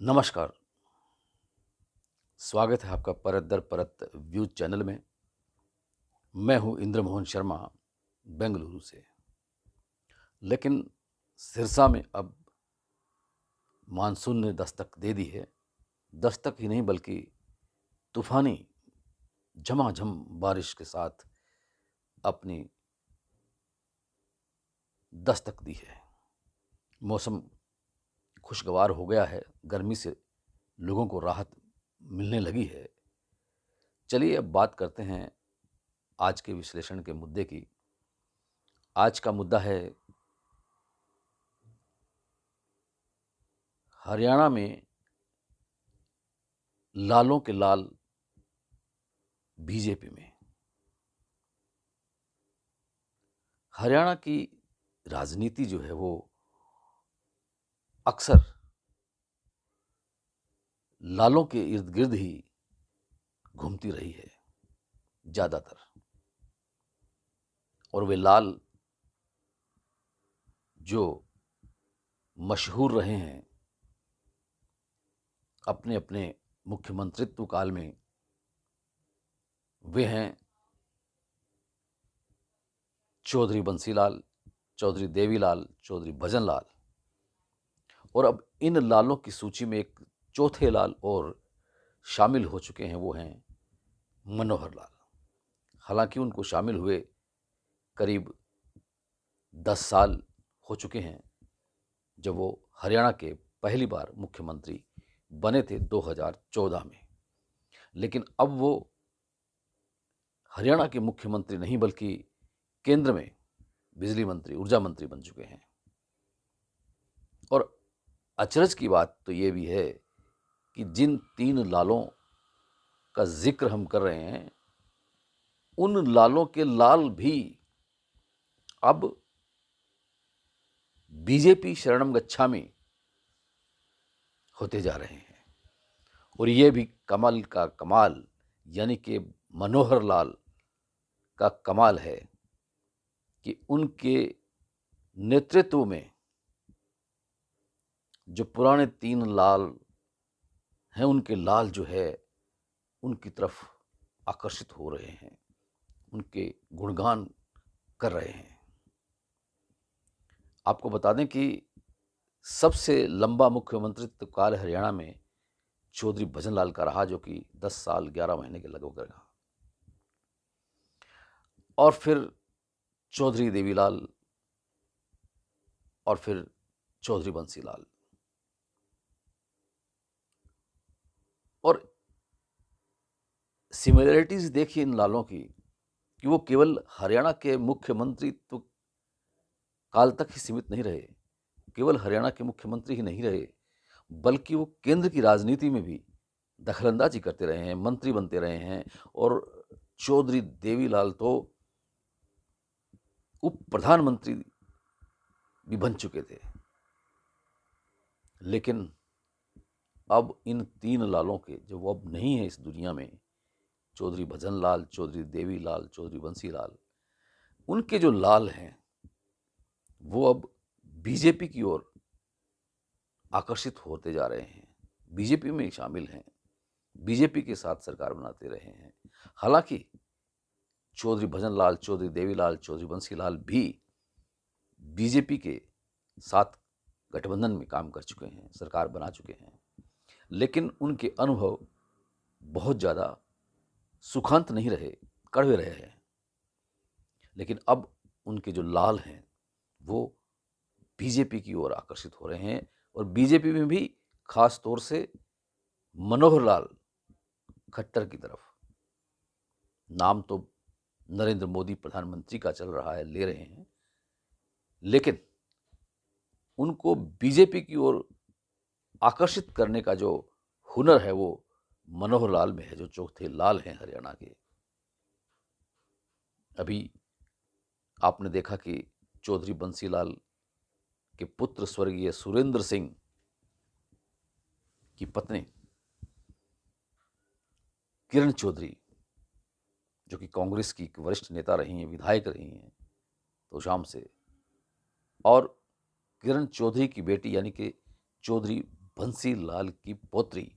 नमस्कार। स्वागत है आपका परत दर परत व्यूज चैनल में। मैं हूं इंद्र मोहन शर्मा, बेंगलुरु से। लेकिन सिरसा में अब मानसून ने दस्तक दे दी है। दस्तक ही नहीं बल्कि तूफानी झमाझम बारिश के साथ अपनी दस्तक दी है। मौसम खुशगवार हो गया है, गर्मी से लोगों को राहत मिलने लगी है। चलिए अब बात करते हैं आज के विश्लेषण के मुद्दे की। आज का मुद्दा है हरियाणा में लालों के लाल बीजेपी में। हरियाणा की राजनीति जो है वो अक्सर लालों के इर्द गिर्द ही घूमती रही है ज्यादातर। और वे लाल जो मशहूर रहे हैं अपने अपने मुख्यमंत्रित्व काल में, वे हैं चौधरी बंसीलाल, चौधरी देवीलाल, चौधरी भजनलाल। और अब इन लालों की सूची में एक चौथे लाल और शामिल हो चुके हैं, वो हैं मनोहर लाल। हालांकि उनको शामिल हुए करीब 10 साल हो चुके हैं, जब वो हरियाणा के पहली बार मुख्यमंत्री बने थे 2014 में। लेकिन अब वो हरियाणा के मुख्यमंत्री नहीं बल्कि केंद्र में बिजली मंत्री, ऊर्जा मंत्री बन चुके हैं। और अचरज की बात तो ये भी है कि जिन 3 लालों का जिक्र हम कर रहे हैं, उन लालों के लाल भी अब बीजेपी शरणम गच्छामि होते जा रहे हैं। और ये भी कमाल का कमाल, यानी कि मनोहर लाल का कमाल है कि उनके नेतृत्व में जो पुराने 3 लाल हैं, उनके लाल जो है उनकी तरफ आकर्षित हो रहे हैं, उनके गुणगान कर रहे हैं। आपको बता दें कि सबसे लंबा मुख्यमंत्रित्व काल हरियाणा में चौधरी भजनलाल का रहा, जो कि 10 साल 11 महीने के लगभग रहा। और फिर चौधरी देवीलाल, और फिर चौधरी बंसीलाल। और सिमिलरिटीज देखिए इन लालों की कि वो केवल हरियाणा के मुख्यमंत्रित्व काल तक ही सीमित नहीं रहे, केवल हरियाणा के मुख्यमंत्री ही नहीं रहे, बल्कि वो केंद्र की राजनीति में भी दखलंदाजी करते रहे हैं, मंत्री बनते रहे हैं। और चौधरी देवीलाल तो उप प्रधानमंत्री भी बन चुके थे। लेकिन अब इन 3 लालों के, जो वो अब नहीं है इस दुनिया में, चौधरी भजनलाल, चौधरी देवीलाल, चौधरी बंसीलाल, उनके जो लाल हैं वो अब बीजेपी की ओर आकर्षित होते जा रहे हैं, बीजेपी में शामिल हैं, बीजेपी के साथ सरकार बनाते रहे हैं। हालांकि चौधरी भजनलाल, चौधरी देवीलाल, चौधरी बंसीलाल भी बीजेपी के साथ गठबंधन में काम कर चुके हैं, सरकार बना चुके हैं। लेकिन उनके अनुभव बहुत ज़्यादा सुखांत नहीं रहे, कड़वे रहे हैं। लेकिन अब उनके जो लाल हैं वो बीजेपी की ओर आकर्षित हो रहे हैं। और बीजेपी में भी खास तौर से मनोहर लाल खट्टर की तरफ। नाम तो नरेंद्र मोदी प्रधानमंत्री का चल रहा है, ले रहे हैं, लेकिन उनको बीजेपी की ओर आकर्षित करने का जो हुनर है वो मनोहर लाल में है, जो चौथे लाल हैं हरियाणा के। अभी आपने देखा कि चौधरी बंसीलाल के पुत्र स्वर्गीय सुरेंद्र सिंह की पत्नी किरण चौधरी, जो कि कांग्रेस की एक वरिष्ठ नेता रही हैं, विधायक रही हैं तोशाम से, और किरण चौधरी की बेटी यानी कि चौधरी बंसी लाल की पौत्री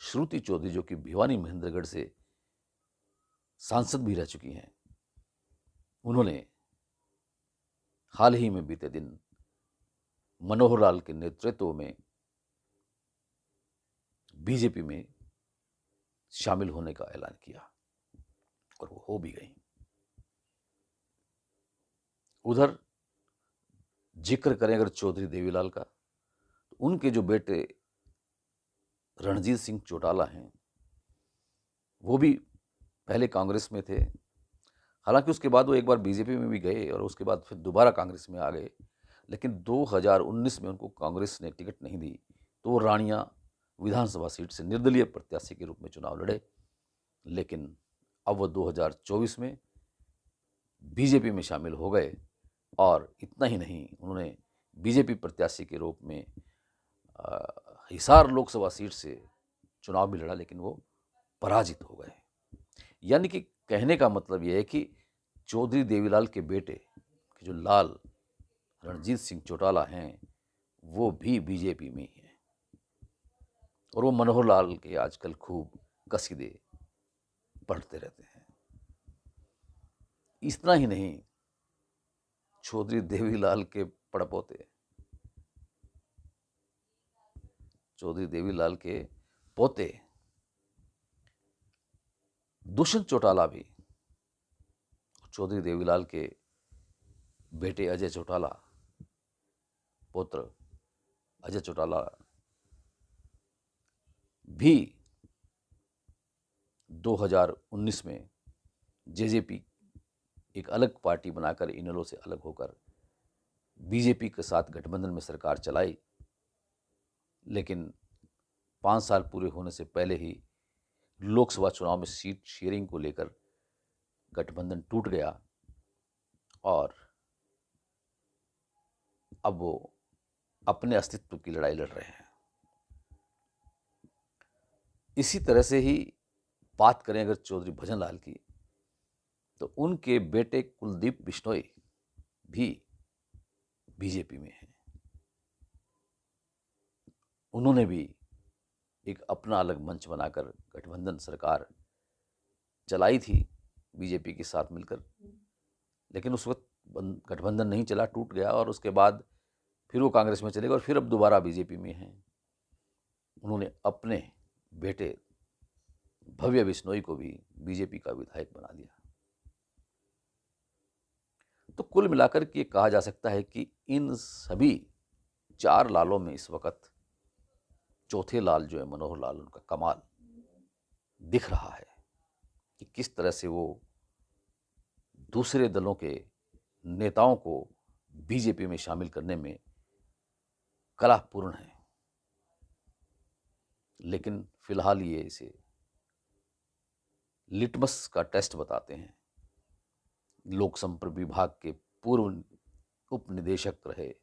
श्रुति चौधरी, जो कि भिवानी महेंद्रगढ़ से सांसद भी रह चुकी हैं, उन्होंने हाल ही में बीते दिन मनोहर लाल के नेतृत्व में बीजेपी में शामिल होने का ऐलान किया और वो हो भी गई। उधर जिक्र करें अगर चौधरी देवीलाल का, तो उनके जो बेटे रणजीत सिंह चौटाला हैं, वो भी पहले कांग्रेस में थे। हालांकि उसके बाद वो एक बार बीजेपी में भी गए और उसके बाद फिर दोबारा कांग्रेस में आ गए, लेकिन 2019 में उनको कांग्रेस ने टिकट नहीं दी, तो वो रानिया विधानसभा सीट से निर्दलीय प्रत्याशी के रूप में चुनाव लड़े। लेकिन अब वो 2024 में बीजेपी में शामिल हो गए और इतना ही नहीं, उन्होंने बीजेपी प्रत्याशी के रूप में हिसार लोकसभा सीट से चुनाव भी लड़ा, लेकिन वो पराजित हो गए। यानी कि कहने का मतलब यह है कि चौधरी देवीलाल के बेटे जो लाल रणजीत सिंह चौटाला हैं, वो भी बीजेपी में ही हैं और वो मनोहर लाल के आजकल खूब कसीदे पढ़ते रहते हैं। इतना ही नहीं, चौधरी देवीलाल के पड़पोते, चौधरी देवीलाल के पोते दुष्यंत चौटाला भी चौधरी देवीलाल के बेटे अजय चौटाला, पुत्र अजय चौटाला भी 2019 में जेजेपी एक अलग पार्टी बनाकर इनेलो से अलग होकर बीजेपी के साथ गठबंधन में सरकार चलाई, लेकिन 5 साल पूरे होने से पहले ही लोकसभा चुनाव में सीट शेयरिंग को लेकर गठबंधन टूट गया और अब वो अपने अस्तित्व की लड़ाई लड़ रहे हैं। इसी तरह से ही बात करें अगर चौधरी भजनलाल की, तो उनके बेटे कुलदीप बिश्नोई भी बीजेपी में हैं। उन्होंने भी एक अपना अलग मंच बनाकर गठबंधन सरकार चलाई थी बीजेपी के साथ मिलकर, लेकिन उस वक्त गठबंधन नहीं चला, टूट गया और उसके बाद फिर वो कांग्रेस में चले गए और फिर अब दोबारा बीजेपी में हैं। उन्होंने अपने बेटे भव्य बिश्नोई को भी बीजेपी का विधायक बना दिया। तो कुल मिलाकर के कहा जा सकता है कि इन सभी 4 लालों में इस वक्त चौथे लाल जो है मनोहर लाल, उनका कमाल दिख रहा है कि किस तरह से वो दूसरे दलों के नेताओं को बीजेपी में शामिल करने में कलापूर्ण है। लेकिन फिलहाल ये इसे लिटमस का टेस्ट बताते हैं। लोक संपर्क विभाग के पूर्व उप निदेशक रहे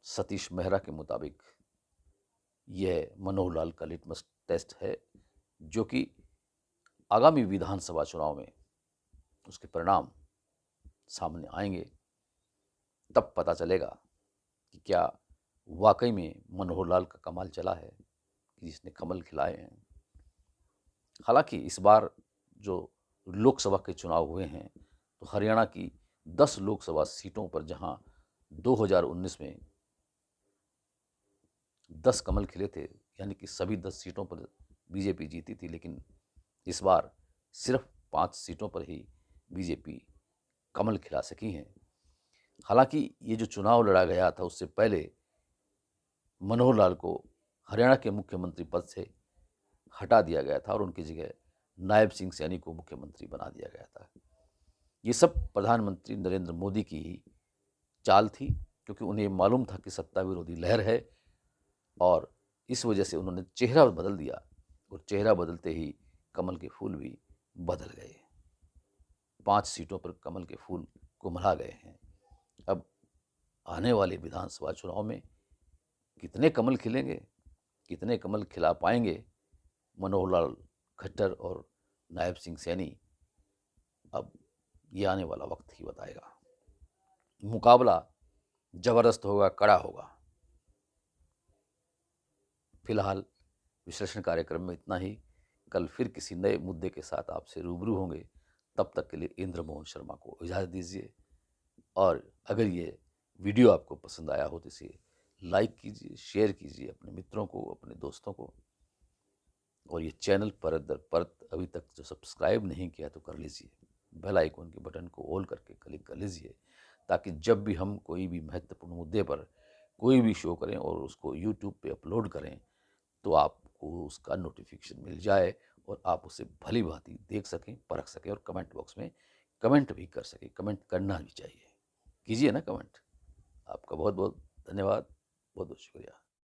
सतीश मेहरा के मुताबिक यह मनोहर लाल का लिटमस टेस्ट है, जो कि आगामी विधानसभा चुनाव में उसके परिणाम सामने आएंगे, तब पता चलेगा कि क्या वाकई में मनोहर लाल का कमाल चला है कि जिसने कमल खिलाए हैं। हालांकि इस बार जो लोकसभा के चुनाव हुए हैं, तो हरियाणा की 10 लोकसभा सीटों पर जहां 2019 में 10 कमल खिले थे, यानी कि सभी 10 सीटों पर बीजेपी जीती थी, लेकिन इस बार सिर्फ 5 सीटों पर ही बीजेपी कमल खिला सकी है। हालांकि ये जो चुनाव लड़ा गया था, उससे पहले मनोहर लाल को हरियाणा के मुख्यमंत्री पद से हटा दिया गया था और उनकी जगह नायब सिंह सैनी को मुख्यमंत्री बना दिया गया था। ये सब प्रधानमंत्री नरेंद्र मोदी की ही चाल थी, क्योंकि उन्हें मालूम था कि सत्ता विरोधी लहर है और इस वजह से उन्होंने चेहरा बदल दिया और चेहरा बदलते ही कमल के फूल भी बदल गए। 5 सीटों पर कमल के फूल कुम्हला गए हैं। अब आने वाले विधानसभा चुनाव में कितने कमल खिलेंगे, कितने कमल खिला पाएंगे मनोहर लाल खट्टर और नायब सिंह सैनी, अब ये आने वाला वक्त ही बताएगा। मुकाबला जबरदस्त होगा, कड़ा होगा। फिलहाल विश्लेषण कार्यक्रम में इतना ही। कल फिर किसी नए मुद्दे के साथ आपसे रूबरू होंगे। तब तक के लिए इंद्र मोहन शर्मा को इजाज़त दीजिए। और अगर ये वीडियो आपको पसंद आया हो तो इसे लाइक कीजिए, शेयर कीजिए अपने मित्रों को, अपने दोस्तों को। और ये चैनल परत दर परत अभी तक जो सब्सक्राइब नहीं किया तो कर लीजिए। बेल आइकन के बटन को ऑल करके क्लिक कर लीजिए, ताकि जब भी हम कोई भी महत्वपूर्ण मुद्दे पर कोई भी शो करें और उसको यूट्यूब पे अपलोड करें तो आपको उसका नोटिफिकेशन मिल जाए और आप उसे भली भांति देख सकें, परख सकें और कमेंट बॉक्स में कमेंट भी कर सकें। कमेंट करना भी चाहिए, कीजिए ना कमेंट। आपका बहुत बहुत धन्यवाद, बहुत बहुत शुक्रिया।